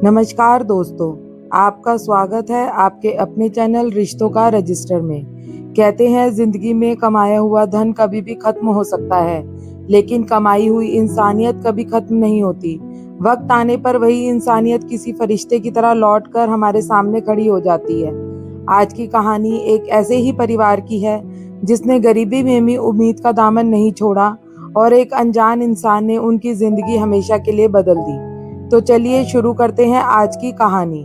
नमस्कार दोस्तों, आपका स्वागत है आपके अपने चैनल रिश्तों का रजिस्टर में। कहते हैं जिंदगी में कमाया हुआ धन कभी भी खत्म हो सकता है, लेकिन कमाई हुई इंसानियत कभी खत्म नहीं होती। वक्त आने पर वही इंसानियत किसी फरिश्ते की तरह लौटकर हमारे सामने खड़ी हो जाती है। आज की कहानी एक ऐसे ही परिवार की है जिसने गरीबी में भी उम्मीद का दामन नहीं छोड़ा और एक अनजान इंसान ने उनकी जिंदगी हमेशा के लिए बदल दी। तो चलिए शुरू करते हैं आज की कहानी।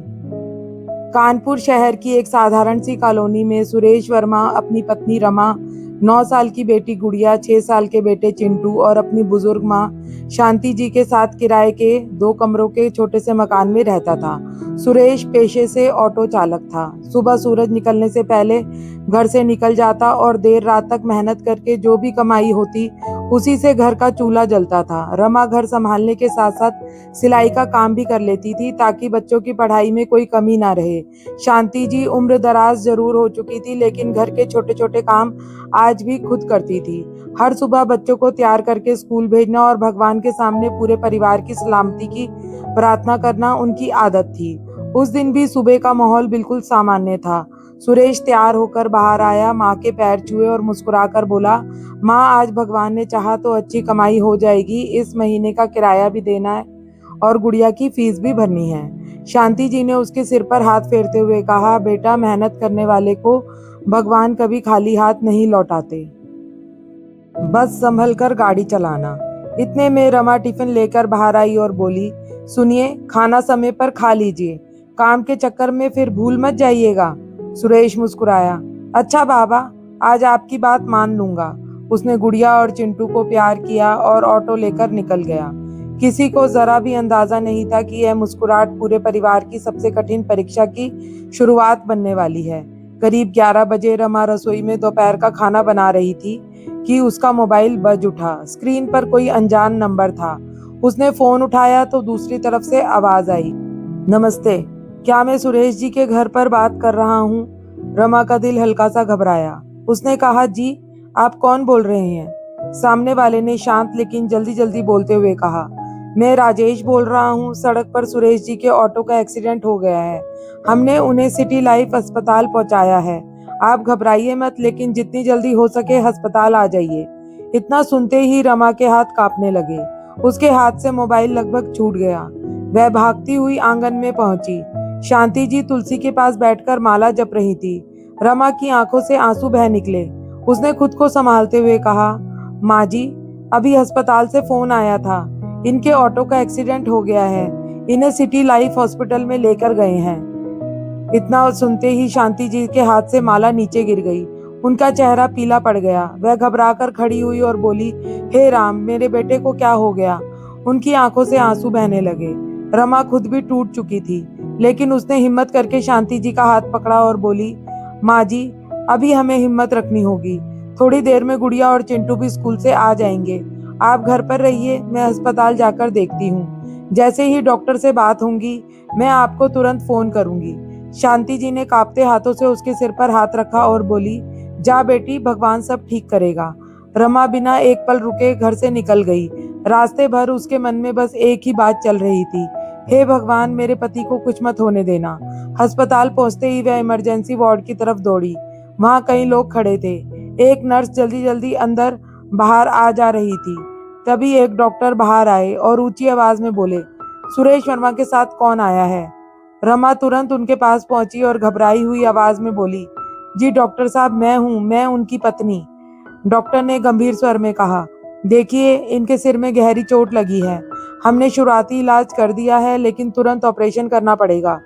कानपुर शहर की एक साधारण सी कॉलोनी में सुरेश वर्मा अपनी पत्नी रमा, 9 साल की बेटी गुड़िया, 6 साल के बेटे चिंटू और अपनी बुजुर्ग माँ शांति जी के साथ किराए के 2 कमरों के छोटे से मकान में रहता था। सुरेश पेशे से ऑटो चालक था। सुबह सूरज निकलने से पहले घर से निकल जाता और देर रात तक मेहनत करके जो भी कमाई होती उसी से घर का चूल्हा जलता था। रमा घर संभालने के साथ साथ सिलाई का काम भी कर लेती थी ताकि बच्चों की पढ़ाई में कोई कमी ना रहे। शांति जी उम्र दराज जरूर हो चुकी थी, लेकिन घर के छोटे छोटे काम आज भी खुद करती थी। हर सुबह बच्चों को तैयार करके स्कूल भेजना और भगवान के सामने पूरे परिवार की सलामती की प्रार्थना करना उनकी आदत थी। उस दिन भी सुबह का माहौल बिल्कुल सामान्य था। सुरेश तैयार होकर बाहर आया, माँ के पैर छुए और मुस्कुराकर बोला, माँ आज भगवान ने चाहा तो अच्छी कमाई हो जाएगी। इस महीने का किराया भी देना है और गुड़िया की फीस भी भरनी है। शांति जी ने उसके सिर पर हाथ फेरते हुए कहा, बेटा मेहनत करने वाले को भगवान कभी खाली हाथ नहीं लौटाते, बस संभल कर गाड़ी चलाना। इतने में रमा टिफिन लेकर बाहर आई और बोली, सुनिए खाना समय पर खा लीजिए, काम के चक्कर में फिर भूल मत जाइएगा। सुरेश मुस्कुराया, अच्छा बाबा, आज आपकी बात मान लूंगा। उसने गुड़िया और चिंटू को प्यार किया और ऑटो लेकर निकल गया। किसी को जरा भी अंदाजा नहीं था कि यह मुस्कुराहट पूरे परिवार की सबसे कठिन परीक्षा की शुरुआत बनने वाली है। करीब 11 बजे रमा रसोई में दोपहर का खाना बना रही थी कि उसका मोबाइल बज उठा। स्क्रीन पर कोई अनजान नंबर था। उसने फोन उठाया तो दूसरी तरफ से आवाज आई, नमस्ते, क्या मैं सुरेश जी के घर पर बात कर रहा हूँ? रमा का दिल हल्का सा घबराया। उसने कहा, जी, आप कौन बोल रहे हैं? सामने वाले ने शांत लेकिन जल्दी जल्दी बोलते हुए कहा, मैं राजेश बोल रहा हूँ। सड़क पर सुरेश जी के ऑटो का एक्सीडेंट हो गया है। हमने उन्हें सिटी लाइफ अस्पताल पहुंचाया है। आप घबराइए मत, लेकिन जितनी जल्दी हो सके अस्पताल आ जाइए। इतना सुनते ही रमा के हाथ कांपने लगे। उसके हाथ से मोबाइल लगभग छूट गया। वह भागती हुई आंगन में पहुंची। शांति जी तुलसी के पास बैठकर माला जप रही थी। रमा की आंखों से आंसू बह निकले। उसने खुद को संभालते हुए कहा, माँ जी, अभी अस्पताल से फोन आया था। इनके ऑटो का एक्सीडेंट हो गया है। इन्हें सिटी लाइफ हॉस्पिटल में लेकर गए हैं। इतना सुनते ही शांति जी के हाथ से माला नीचे गिर गई। उनका चेहरा पीला पड़ गया। वह घबराकर खड़ी हुई और बोली, हे राम, मेरे बेटे को क्या हो गया? उनकी आंखों से आंसू बहने लगे। रमा खुद भी टूट चुकी थी, लेकिन उसने हिम्मत करके शांति जी का हाथ पकड़ा और बोली, माँ जी, अभी हमें हिम्मत रखनी होगी। थोड़ी देर में गुड़िया और चिंटू भी स्कूल से आ जाएंगे। आप घर पर रहिए, मैं अस्पताल जाकर देखती हूँ। जैसे ही डॉक्टर से बात होगी मैं आपको तुरंत फोन करूंगी। शांति जी ने कांपते हाथों से उसके सिर पर हाथ रखा और बोली, जा बेटी, भगवान सब ठीक करेगा। रमा बिना एक पल रुके घर से निकल गई। रास्ते भर उसके मन में बस एक ही बात चल रही थी, हे भगवान, मेरे पति को कुछ मत होने देना। अस्पताल पहुंचते ही वह इमरजेंसी वार्ड की तरफ दौड़ी। वहां कई लोग खड़े थे। एक नर्स जल्दी जल्दी अंदर बाहर आ जा रही थी। तभी एक डॉक्टर बाहर आए और ऊंची आवाज में बोले, सुरेश वर्मा के साथ कौन आया है? रमा तुरंत उनके पास पहुंची और घबराई हुई आवाज में बोली, जी डॉक्टर साहब, मैं उनकी पत्नी। डॉक्टर ने गंभीर स्वर में कहा, देखिए, इनके सिर में गहरी चोट लगी है। हमने शुरुआती इलाज कर दिया है, लेकिन तुरंत ऑपरेशन करना पड़ेगा।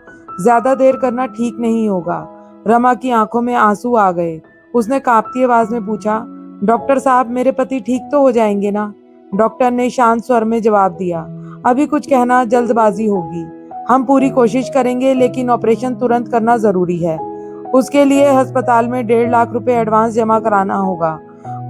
ज्यादा देर करना ठीक नहीं होगा। रमा की आंखों में आंसू आ गए। उसने कांपती आवाज में पूछा, डॉक्टर साहब, मेरे पति ठीक तो हो जाएंगे ना? डॉक्टर ने शांत स्वर में जवाब दिया, अभी कुछ कहना जल्दबाजी होगी। हम पूरी कोशिश करेंगे, लेकिन ऑपरेशन तुरंत करना जरूरी है। उसके लिए अस्पताल में 1.5 लाख रुपए एडवांस जमा कराना होगा।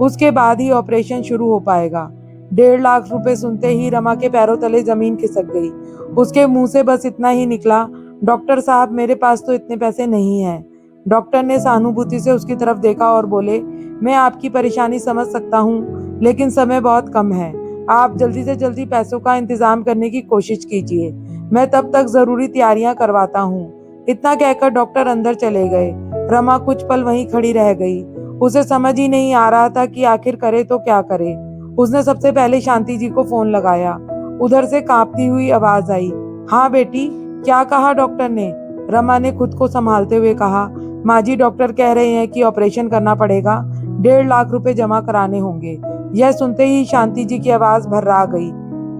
उसके बाद ही ऑपरेशन शुरू हो पाएगा। 1.5 लाख रुपए सुनते ही रमा के पैरों तले जमीन खिसक गई। उसके मुंह से बस इतना ही निकला, डॉक्टर साहब, मेरे पास तो इतने पैसे नहीं हैं। डॉक्टर ने सहानुभूति से उसकी तरफ देखा और बोले, मैं आपकी परेशानी समझ सकता हूँ, लेकिन समय बहुत कम है। आप जल्दी से जल्दी पैसों का इंतजाम करने की कोशिश कीजिए। मैं तब तक जरूरी तैयारियां करवाता हूँ। इतना कहकर डॉक्टर अंदर चले गए। रमा कुछ पल वहीं खड़ी रह गई। उसे समझ ही नहीं आ रहा था कि आखिर करे तो क्या करे। उसने सबसे पहले शांति जी को फोन लगाया। उधर से कांपती हुई आवाज आई, हाँ बेटी, क्या कहा डॉक्टर ने? रमा ने खुद को संभालते हुए कहा, माँ जी, डॉक्टर कह रहे हैं कि ऑपरेशन करना पड़ेगा, 1.5 लाख रुपए जमा कराने होंगे। यह सुनते ही शांति जी की आवाज भर्रा गई,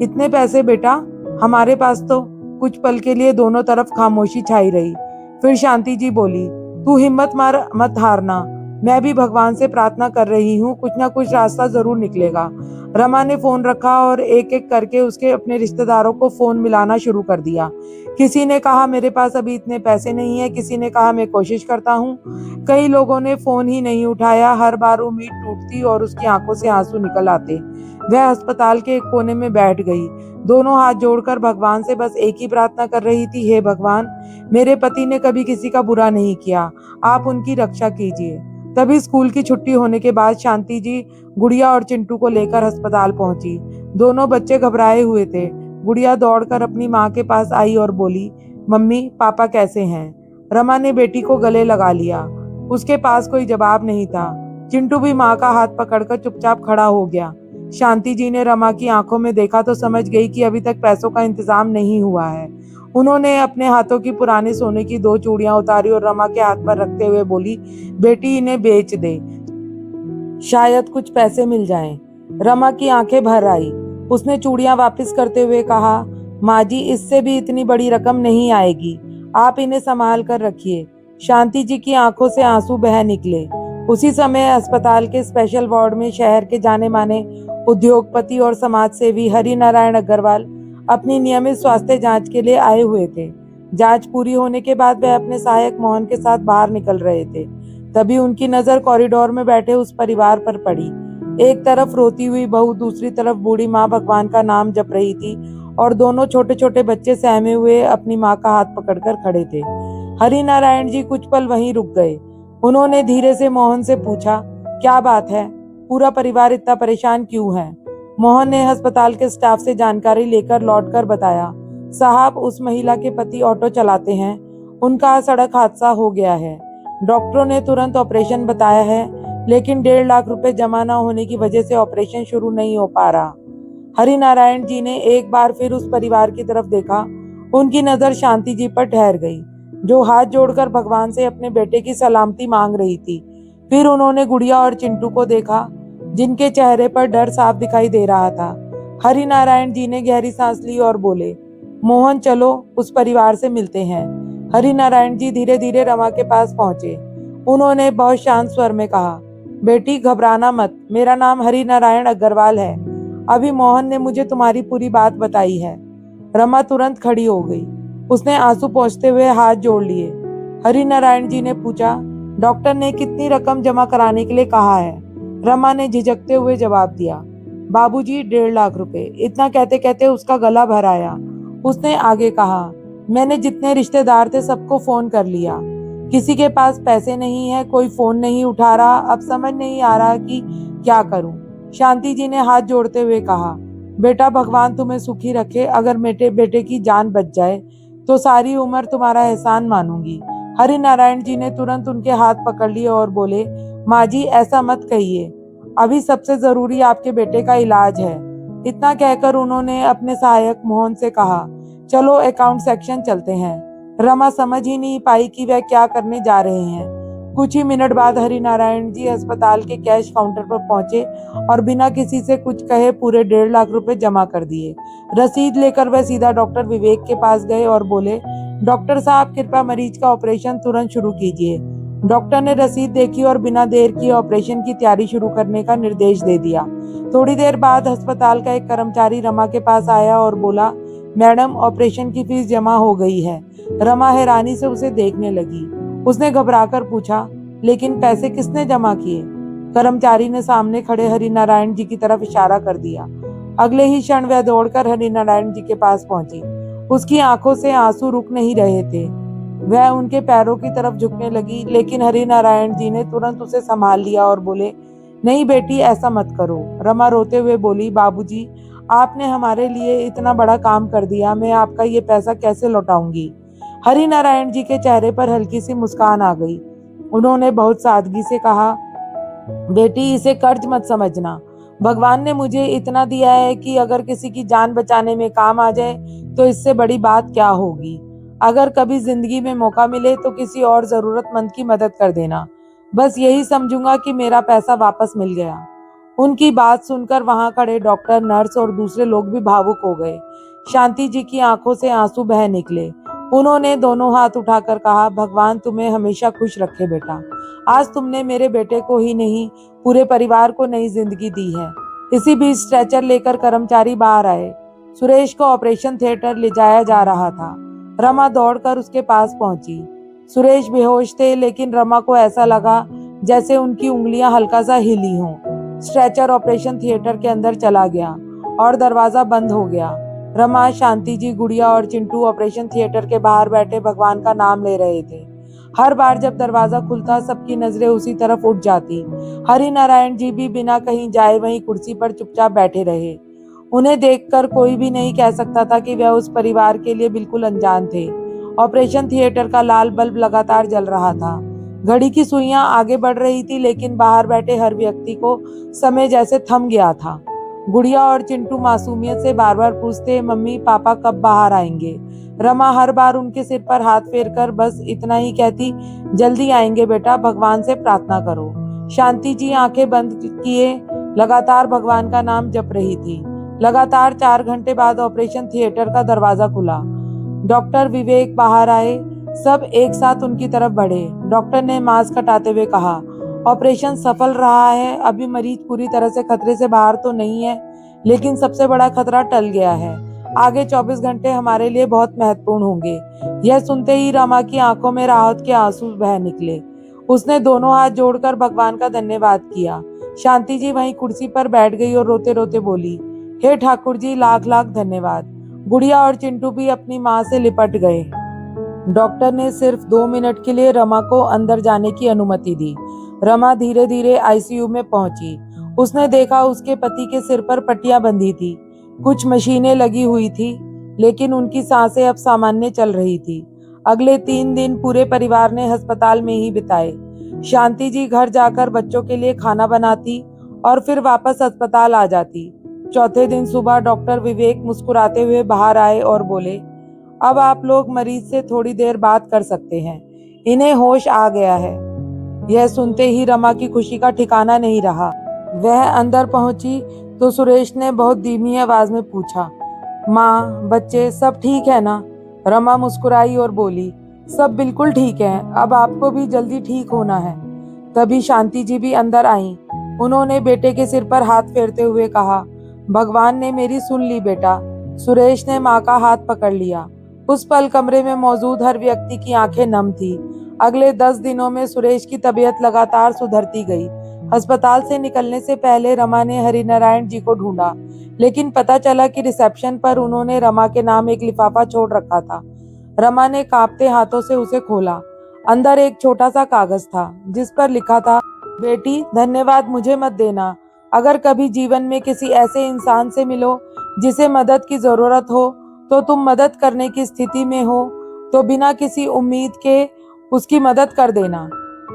इतने पैसे बेटा? हमारे पास तो। कुछ पल के लिए दोनों तरफ खामोशी छाई रही। फिर शांति जी बोली, तू हिम्मत मार, मत हारना। मैं भी भगवान से प्रार्थना कर रही हूँ, कुछ ना कुछ रास्ता जरूर निकलेगा। रमा ने फोन रखा और एक एक करके उसके अपने रिश्तेदारों को फोन मिलाना शुरू कर दिया। किसी ने कहा मेरे पास अभी इतने पैसे नहीं है, किसी ने कहा मैं कोशिश करता हूँ। कई लोगों ने फोन ही नहीं उठाया। हर बार उम्मीद टूटती और उसकी आंखों से आंसू निकल आते। वह अस्पताल के एक कोने में बैठ गई, दोनों हाथ जोड़कर भगवान से बस एक ही प्रार्थना कर रही थी, हे भगवान, मेरे पति ने कभी किसी का बुरा नहीं किया, आप उनकी रक्षा कीजिए। तभी स्कूल की छुट्टी होने के बाद शांति जी गुड़िया और चिंटू को लेकर अस्पताल पहुंची। दोनों बच्चे घबराए हुए थे। गुड़िया दौड़कर अपनी माँ के पास आई और बोली, मम्मी, पापा कैसे हैं? रमा ने बेटी को गले लगा लिया। उसके पास कोई जवाब नहीं था। चिंटू भी माँ का हाथ पकड़कर चुपचाप खड़ा हो गया। शांति जी ने रमा की आंखों में देखा तो समझ गई कि अभी तक पैसों का इंतजाम नहीं हुआ है। उन्होंने अपने हाथों की पुरानी सोने की 2 चूड़ियां उतारी और रमा के हाथ पर रखते हुए बोली, बेटी, इन्हें बेच दे, शायद कुछ पैसे मिल जाएं। रमा की आंखें भर आई। उसने चूड़ियां वापस करते हुए कहा, माँ जी, इससे भी इतनी बड़ी रकम नहीं आएगी, आप इन्हें संभाल कर रखिए। शांति जी की आंखों से आंसू बह निकले। उसी समय अस्पताल के स्पेशल वार्ड में शहर के जाने माने उद्योगपति और समाज सेवी हरि नारायण अग्रवाल अपनी नियमित स्वास्थ्य जांच के लिए आए हुए थे। जांच पूरी होने के बाद वह अपने सहायक मोहन के साथ बाहर निकल रहे थे। तभी उनकी नजर कॉरिडोर में बैठे उस परिवार पर पड़ी। एक तरफ रोती हुई बहू, दूसरी तरफ बूढ़ी माँ भगवान का नाम जप रही थी और दोनों छोटे छोटे बच्चे सहमे हुए अपनी माँ का हाथ पकड़कर खड़े थे। हरि नारायण जी कुछ पल वहीं रुक गए। उन्होंने धीरे से मोहन से पूछा, क्या बात है? पूरा परिवार इतना परेशान क्यों है? मोहन ने अस्पताल के स्टाफ से जानकारी लेकर लौटकर बताया, साहब, उस महिला के पति ऑटो चलाते हैं, उनका सड़क हादसा हो गया है। डॉक्टरों ने तुरंत ऑपरेशन बताया है, लेकिन 1.5 लाख रुपए जमा न होने की वजह से ऑपरेशन शुरू नहीं हो पा रहा। हरि नारायण जी ने एक बार फिर उस परिवार की तरफ देखा। उनकी नजर शांति जी पर ठहर गई, जो हाथ जोड़कर भगवान से अपने बेटे की सलामती मांग रही थी। फिर उन्होंने गुड़िया और चिंटू को देखा, जिनके चेहरे पर डर साफ दिखाई दे रहा था। हरि नारायण जी ने गहरी सांस ली और बोले, मोहन, चलो उस परिवार से मिलते हैं। हरि नारायण जी धीरे धीरे रमा के पास पहुंचे। उन्होंने बहुत शांत स्वर में कहा, बेटी, घबराना मत, मेरा नाम हरि नारायण अग्रवाल है। अभी मोहन ने मुझे तुम्हारी पूरी बात बताई है। रमा तुरंत खड़ी हो गई। उसने आंसू पोंछते हुए हाथ जोड़ लिए। हरि नारायण जी ने पूछा, डॉक्टर ने कितनी रकम जमा कराने के लिए कहा है? रमा ने झिझकते हुए जवाब दिया, बाबूजी, 1.5 लाख रुपए। इतना कहते कहते उसका गला भर आया। उसने आगे कहा, मैंने जितने रिश्तेदार थे सबको फोन कर लिया, किसी के पास पैसे नहीं है, कोई फोन नहीं उठा रहा, अब समझ नहीं आ रहा कि क्या करूं। शांति जी ने हाथ जोड़ते हुए कहा, बेटा, भगवान तुम्हें सुखी रखे, अगर मेरे बेटे की जान बच जाए तो सारी उम्र तुम्हारा एहसान मानूंगी। हरि नारायण जी ने तुरंत उनके हाथ पकड़ लिए और बोले, माँ जी, ऐसा मत कहिए, अभी सबसे जरूरी आपके बेटे का इलाज है। इतना कहकर उन्होंने अपने सहायक मोहन से कहा, चलो अकाउंट सेक्शन चलते हैं। रमा समझ ही नहीं पाई कि वह क्या करने जा रहे हैं। कुछ ही मिनट बाद हरि नारायण जी अस्पताल के कैश काउंटर पर पहुंचे और बिना किसी से कुछ कहे पूरे 1.5 लाख रुपए जमा कर दिए। रसीद लेकर वह सीधा डॉक्टर विवेक के पास गए और बोले, डॉक्टर साहब, कृपया मरीज का ऑपरेशन तुरंत शुरू कीजिए। डॉक्टर ने रसीद देखी और बिना देर किए ऑपरेशन की तैयारी शुरू करने का निर्देश दे दिया। थोड़ी देर बाद अस्पताल का एक कर्मचारी रमा के पास आया और बोला, मैडम, ऑपरेशन की फीस जमा हो गई है। रमा हैरानी से उसे देखने लगी। उसने घबराकर पूछा, लेकिन पैसे किसने जमा किए? कर्मचारी ने सामने खड़े हरि नारायण जी की तरफ इशारा कर दिया। अगले ही क्षण वह दौड़कर हरि नारायण जी के पास पहुंची। उसकी आंखों से आंसू रुक नहीं रहे थे। वह उनके पैरों की तरफ झुकने लगी, लेकिन हरि नारायण जी ने तुरंत उसे संभाल लिया और बोले, नहीं बेटी, ऐसा मत करो। रमा रोते हुए बोली, बाबूजी, आपने हमारे लिए इतना बड़ा काम कर दिया, मैं आपका ये पैसा कैसे लौटाऊंगी। हरि नारायण जी के चेहरे पर हल्की सी मुस्कान आ गई। उन्होंने बहुत सादगी से कहा, बेटी इसे कर्ज मत समझना। भगवान ने मुझे इतना दिया है कि अगर किसी की जान बचाने में काम आ जाए तो इससे बड़ी बात क्या होगी। अगर कभी जिंदगी में मौका मिले तो किसी और जरूरतमंद की मदद कर देना। बस यही समझूंगा कि मेरा पैसा वापस मिल गया। उनकी बात सुनकर वहां खड़े डॉक्टर, नर्स और दूसरे लोग भी भावुक हो गए। शांति जी की आंखों से आंसू बह निकले। उन्होंने दोनों हाथ उठाकर कहा, भगवान तुम्हें हमेशा खुश रखे बेटा। आज तुमने मेरे बेटे को ही नहीं, पूरे परिवार को नई जिंदगी दी है। इसी बीच स्ट्रेचर लेकर कर्मचारी बाहर आए। सुरेश को ऑपरेशन थिएटर ले जाया जा रहा था। रमा दौड़कर उसके पास पहुंची। सुरेश बेहोश थे, लेकिन रमा को ऐसा लगा जैसे उनकी उंगलियां हल्का सा हिली हों। स्ट्रेचर ऑपरेशन थिएटर के अंदर चला गया और दरवाजा बंद हो गया। रमा, शांति जी, गुड़िया और चिंटू ऑपरेशन थिएटर के बाहर बैठे भगवान का नाम ले रहे थे। हर बार जब दरवाजा खुलता सबकी नजरें उसी तरफ उठ जाती। हरि नारायण जी भी बिना कहीं जाए वहीं कुर्सी पर चुपचाप बैठे रहे। उन्हें देखकर कोई भी नहीं कह सकता था कि वह उस परिवार के लिए बिल्कुल अनजान थे। ऑपरेशन थिएटर का लाल बल्ब लगातार जल रहा था। घड़ी की सुइयां आगे बढ़ रही थी, लेकिन बाहर बैठे हर व्यक्ति को समय जैसे थम गया था। गुड़िया और चिंटू मासूमियत से बार बार पूछते, मम्मी पापा कब बाहर आएंगे। रमा हर बार उनके सिर पर हाथ फेरकर बस इतना ही कहती, जल्दी आएंगे बेटा, भगवान से प्रार्थना करो। शांति जी आंखें बंद किए लगातार भगवान का नाम जप रही थी। लगातार 4 घंटे बाद ऑपरेशन थिएटर का दरवाजा खुला। डॉक्टर विवेक बाहर आए। सब एक साथ उनकी तरफ बढ़े। डॉक्टर ने मास्क हटाते हुए कहा, ऑपरेशन सफल रहा है। अभी मरीज पूरी तरह से खतरे से बाहर तो नहीं है, लेकिन सबसे बड़ा खतरा टल गया है। आगे 24 घंटे हमारे लिए बहुत महत्वपूर्ण होंगे। यह सुनते ही रमा की आंखों में राहत के आंसू बह निकले। उसने दोनों हाथ जोड़कर भगवान का धन्यवाद किया। शांति जी वहीं कुर्सी पर बैठ गई और रोते रोते बोली, हे ठाकुर जी, लाख लाख धन्यवाद। गुड़िया और चिंटू भी अपनी माँ से लिपट गए। डॉक्टर ने सिर्फ 2 मिनट के लिए रमा को अंदर जाने की अनुमति दी। रमा धीरे धीरे आईसीयू में पहुंची। उसने देखा उसके पति के सिर पर पट्टियां बंधी थी। कुछ मशीनें लगी हुई थी, लेकिन उनकी सांसें अब सामान्य चल रही थी। अगले 3 दिन पूरे परिवार ने अस्पताल में ही बिताए। शांति जी घर जाकर बच्चों के लिए खाना बनाती और फिर वापस अस्पताल आ जाती। चौथे दिन सुबह डॉक्टर विवेक मुस्कुराते हुए बाहर आए और बोले, अब आप लोग मरीज से थोड़ी देर बात कर सकते हैं, इन्हें होश आ गया है। यह सुनते ही रमा की खुशी का ठिकाना नहीं रहा। वह अंदर पहुंची तो सुरेश ने बहुत धीमी आवाज में पूछा, माँ, बच्चे सब ठीक है ना। रमा मुस्कुराई और बोली, सब बिल्कुल ठीक है, अब आपको भी जल्दी ठीक होना है। तभी शांति जी भी अंदर आईं। उन्होंने बेटे के सिर पर हाथ फेरते हुए कहा, भगवान ने मेरी सुन ली बेटा। सुरेश ने माँ का हाथ पकड़ लिया। उस पल कमरे में मौजूद हर व्यक्ति की आंखें नम थी। अगले 10 दिनों में सुरेश की तबीयत लगातार सुधरती गई। अस्पताल से निकलने से पहले रमा ने हरिनारायण जी को ढूंढा, लेकिन पता चला कि रिसेप्शन पर उन्होंने रमा के नाम एक लिफाफा छोड़ रखा था। रमा ने कांपते हाथों से उसे खोला। अंदर एक छोटा सा कागज था, जिस पर लिखा था, बेटी धन्यवाद, मुझे मत देना। अगर कभी जीवन में किसी ऐसे इंसान से मिलो जिसे मदद की जरूरत हो, तो तुम मदद करने की स्थिति में हो तो बिना किसी उम्मीद के उसकी मदद कर देना।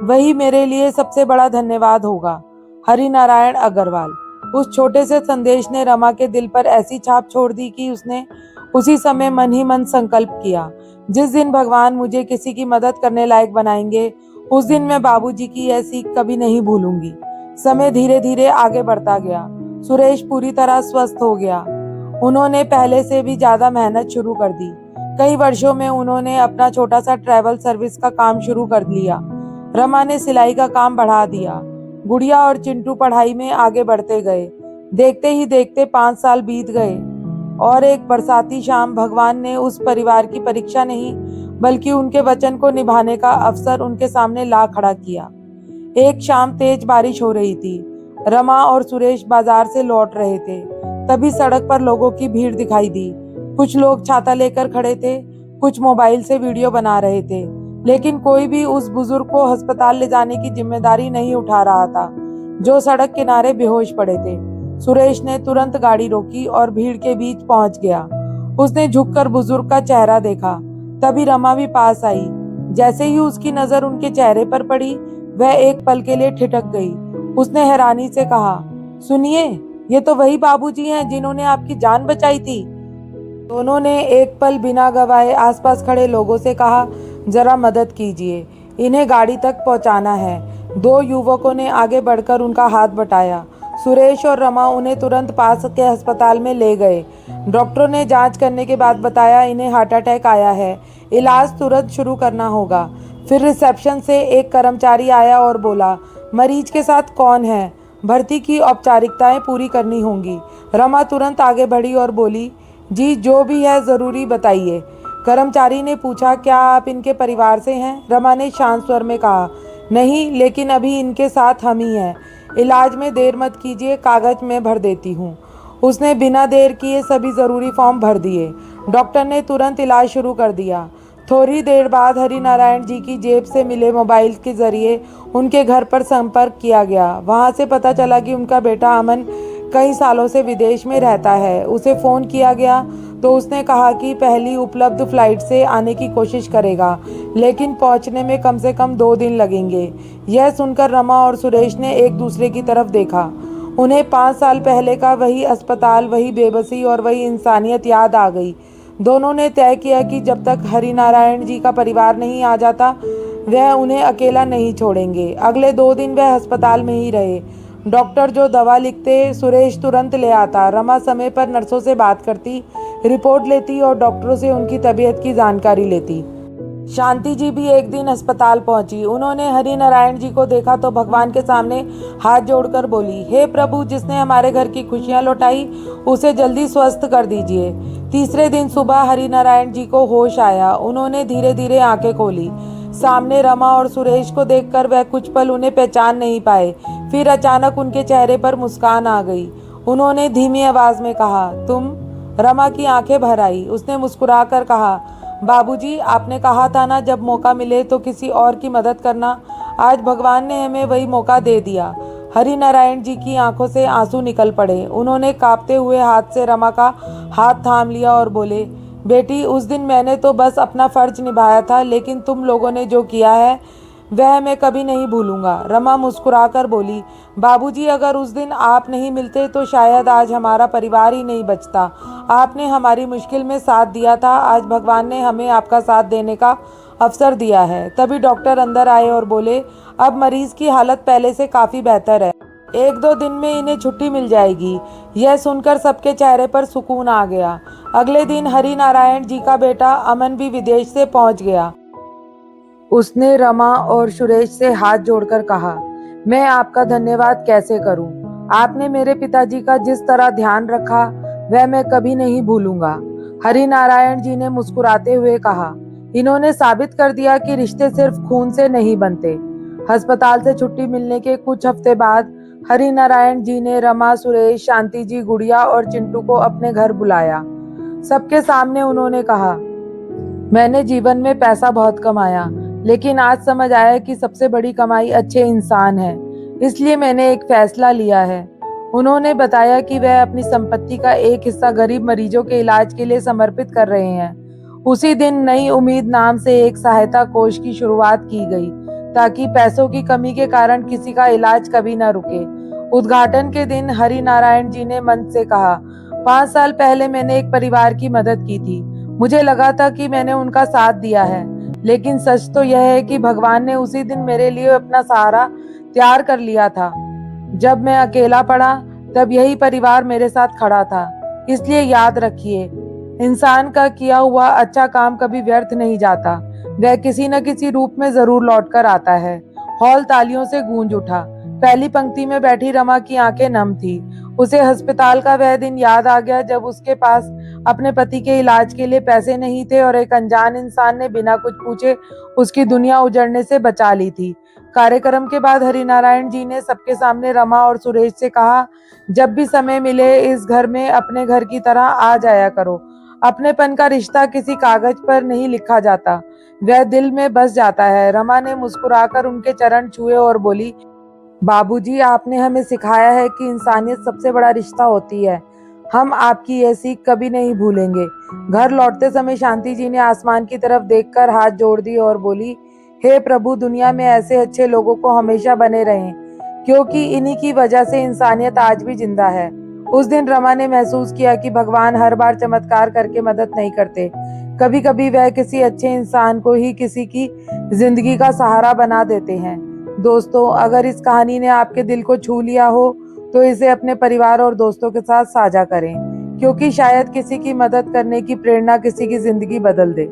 वही मेरे लिए सबसे बड़ा धन्यवाद होगा। हरि नारायण अग्रवाल। उस छोटे से संदेश ने रमा के दिल पर ऐसी छाप छोड़ दी कि उसने उसी समय मन ही मन संकल्प किया, जिस दिन भगवान मुझे किसी की मदद करने लायक बनाएंगे, उस दिन मैं बाबूजी की यह सीख कभी नहीं भूलूंगी। समय धीरे धीरे आगे बढ़ता गया। सुरेश पूरी तरह स्वस्थ हो गया। उन्होंने पहले से भी ज्यादा मेहनत शुरू कर दी। कई वर्षों में उन्होंने अपना छोटा सा ट्रैवल सर्विस का काम शुरू कर लिया। रमा ने सिलाई का काम बढ़ा दिया। गुड़िया और चिंटू पढ़ाई में आगे बढ़ते गए। देखते ही देखते 5 साल बीत गए और एक बरसाती शाम भगवान ने उस परिवार की परीक्षा नहीं, बल्कि उनके वचन को निभाने का अवसर उनके सामने ला खड़ा किया। एक शाम तेज बारिश हो रही थी। रमा और सुरेश बाजार से लौट रहे थे। तभी सड़क पर लोगों की भीड़ दिखाई दी। कुछ लोग छाता लेकर खड़े थे, कुछ मोबाइल से वीडियो बना रहे थे, लेकिन कोई भी उस बुजुर्ग को अस्पताल ले जाने की जिम्मेदारी नहीं उठा रहा था, जो सड़क किनारे बेहोश पड़े थे। सुरेश ने तुरंत गाड़ी रोकी और भीड़ के बीच पहुंच गया। उसने झुककर बुजुर्ग का चेहरा देखा। तभी रमा भी पास आई। जैसे ही उसकी नजर उनके चेहरे पर पड़ी, वह एक पल के लिए ठिठक गई। उसने हैरानी से कहा, सुनिए, ये तो वही बाबूजी हैं जिन्होंने आपकी जान बचाई थी। दोनों ने एक पल बिना गवाए आसपास खड़े लोगों से कहा, जरा मदद कीजिए, इन्हें गाड़ी तक पहुंचाना है। दो युवकों ने आगे बढ़कर उनका हाथ बटाया। सुरेश और रमा उन्हें तुरंत पास के अस्पताल में ले गए। डॉक्टरों ने जांच करने के बाद बताया, इन्हें हार्ट अटैक आया है, इलाज तुरंत शुरू करना होगा। फिर रिसेप्शन से एक कर्मचारी आया और बोला, मरीज के साथ कौन है? भर्ती की औपचारिकताएं पूरी करनी होंगी। रमा तुरंत आगे बढ़ी और बोली, जी जो भी है ज़रूरी बताइए। कर्मचारी ने पूछा, क्या आप इनके परिवार से हैं? रमा ने शांत स्वर में कहा, नहीं, लेकिन अभी इनके साथ हम ही हैं। इलाज में देर मत कीजिए, कागज में भर देती हूँ। उसने बिना देर किए सभी ज़रूरी फॉर्म भर दिए। डॉक्टर ने तुरंत इलाज शुरू कर दिया। थोड़ी देर बाद हरिनारायण जी की जेब से मिले मोबाइल के जरिए उनके घर पर संपर्क किया गया। वहां से पता चला कि उनका बेटा अमन कई सालों से विदेश में रहता है। उसे फ़ोन किया गया तो उसने कहा कि पहली उपलब्ध फ्लाइट से आने की कोशिश करेगा, लेकिन पहुंचने में कम से कम 2 दिन लगेंगे। यह सुनकर रमा और सुरेश ने एक दूसरे की तरफ देखा। उन्हें 5 साल पहले का वही अस्पताल, वही बेबसी और वही इंसानियत याद आ गई। दोनों ने तय किया कि जब तक हरिनारायण जी का परिवार नहीं आ जाता, वह उन्हें अकेला नहीं छोड़ेंगे। अगले 2 दिन वह अस्पताल में ही रहे। डॉक्टर जो दवा लिखते, सुरेश तुरंत ले आता। रमा समय पर नर्सों से बात करती, रिपोर्ट लेती और डॉक्टरों से उनकी तबीयत की जानकारी लेती। शांति जी भी एक दिन अस्पताल पहुंची। उन्होंने हरिनारायण जी को देखा तो भगवान के सामने हाथ जोड़कर बोली, हे प्रभु, जिसने हमारे घर की खुशियां लौटाई, उसे जल्दी स्वस्थ कर दीजिए। तीसरे दिन सुबह हरिनारायण जी को होश आया। उन्होंने धीरे धीरे आंखें खोली। सामने रमा और सुरेश को देखकर वह कुछ पल उन्हें पहचान नहीं पाए। फिर अचानक उनके चेहरे पर मुस्कान आ गई। उन्होंने धीमी आवाज में कहा, तुम? रमा की आंखें भर आई। उसने मुस्कुराकर कहा, बाबूजी, आपने कहा था ना, जब मौका मिले तो किसी और की मदद करना। आज भगवान ने हमें वही मौका दे दिया। हरिनारायण जी की आंखों से आंसू निकल पड़े। उन्होंने कांपते हुए हाथ से रमा का हाथ थाम लिया और बोले, बेटी, उस दिन मैंने तो बस अपना फर्ज निभाया था, लेकिन तुम लोगों ने जो किया है वह मैं कभी नहीं भूलूंगा। रमा मुस्कुराकर बोली, बाबूजी, अगर उस दिन आप नहीं मिलते तो शायद आज हमारा परिवार ही नहीं बचता। आपने हमारी मुश्किल में साथ दिया था। आज भगवान ने हमें आपका साथ देने का अवसर दिया है। तभी डॉक्टर अंदर आए और बोले, अब मरीज की हालत पहले से काफ़ी बेहतर है। 1-2 दिन में इन्हें छुट्टी मिल जाएगी। यह सुनकर सबके चेहरे पर सुकून आ गया। अगले दिन हरिनारायण जी का बेटा अमन भी विदेश से पहुंच गया। उसने रमा और सुरेश से हाथ जोड़कर कहा, मैं आपका धन्यवाद कैसे करूं? आपने मेरे पिताजी का जिस तरह ध्यान रखा वह मैं कभी नहीं भूलूंगा। हरिनारायण जी ने मुस्कुराते हुए कहा, इन्होंने साबित कर दिया कि रिश्ते सिर्फ खून से नहीं बनते। अस्पताल से छुट्टी मिलने के कुछ हफ्ते बाद हरिनारायण जी ने रमा, सुरेश, शांति जी, गुड़िया और चिंटू को अपने घर बुलाया। सबके सामने उन्होंने कहा, मैंने जीवन में पैसा बहुत कमाया, लेकिन आज समझ आया कि सबसे बड़ी कमाई अच्छे इंसान है। इसलिए मैंने एक फैसला लिया है। उन्होंने बताया कि वह अपनी संपत्ति का एक हिस्सा गरीब मरीजों के इलाज के लिए समर्पित कर रहे हैं। उसी दिन नई उम्मीद नाम से एक सहायता कोष की शुरुआत की गई, ताकि पैसों की कमी के कारण किसी का इलाज कभी न रुके। उद्घाटन के दिन हरिनारायण जी ने मंच से कहा, 5 साल पहले मैंने एक परिवार की मदद की थी। मुझे लगा था कि मैंने उनका साथ दिया है, लेकिन सच तो यह है कि भगवान ने उसी दिन मेरे लिए अपना सहारा तैयार कर लिया था। जब मैं अकेला पड़ा, तब यही परिवार मेरे साथ खड़ा था। इसलिए याद रखिए, इंसान का किया हुआ अच्छा काम कभी व्यर्थ नहीं जाता। वह किसी न किसी रूप में जरूर लौट कर आता है। हॉल तालियों से गूंज उठा। पहली पंक्ति में बैठी रमा की आंखें नम थी। उसे अस्पताल का वह दिन याद आ गया जब उसके पास अपने पति के इलाज के लिए पैसे नहीं थे और एक अनजान इंसान ने बिना कुछ पूछे उसकी दुनिया उजड़ने से बचा ली थी। कार्यक्रम के बाद हरिनारायण जी ने सबके सामने रमा और सुरेश से कहा, जब भी समय मिले इस घर में अपने घर की तरह आ जाया करो। अपनेपन का रिश्ता किसी कागज पर नहीं लिखा जाता, वह दिल में बस जाता है। रमा ने मुस्कुराकर उनके चरण छुए और बोली, बाबूजी, आपने हमें सिखाया है कि इंसानियत सबसे बड़ा रिश्ता होती है। हम आपकी ये सीख कभी नहीं भूलेंगे। घर लौटते समय शांति जी ने आसमान की तरफ देखकर हाथ जोड़ दिए और बोली, हे प्रभु, दुनिया में ऐसे अच्छे लोगों को हमेशा बने रहें, क्योंकि इन्हीं की वजह से इंसानियत आज भी जिंदा है। उस दिन रमा ने महसूस किया कि भगवान हर बार चमत्कार करके मदद नहीं करते। कभी कभी वह किसी अच्छे इंसान को ही किसी की जिंदगी का सहारा बना देते हैं। दोस्तों, अगर इस कहानी ने आपके दिल को छू लिया हो तो इसे अपने परिवार और दोस्तों के साथ साझा करें, क्योंकि शायद किसी की मदद करने की प्रेरणा किसी की जिंदगी बदल दे।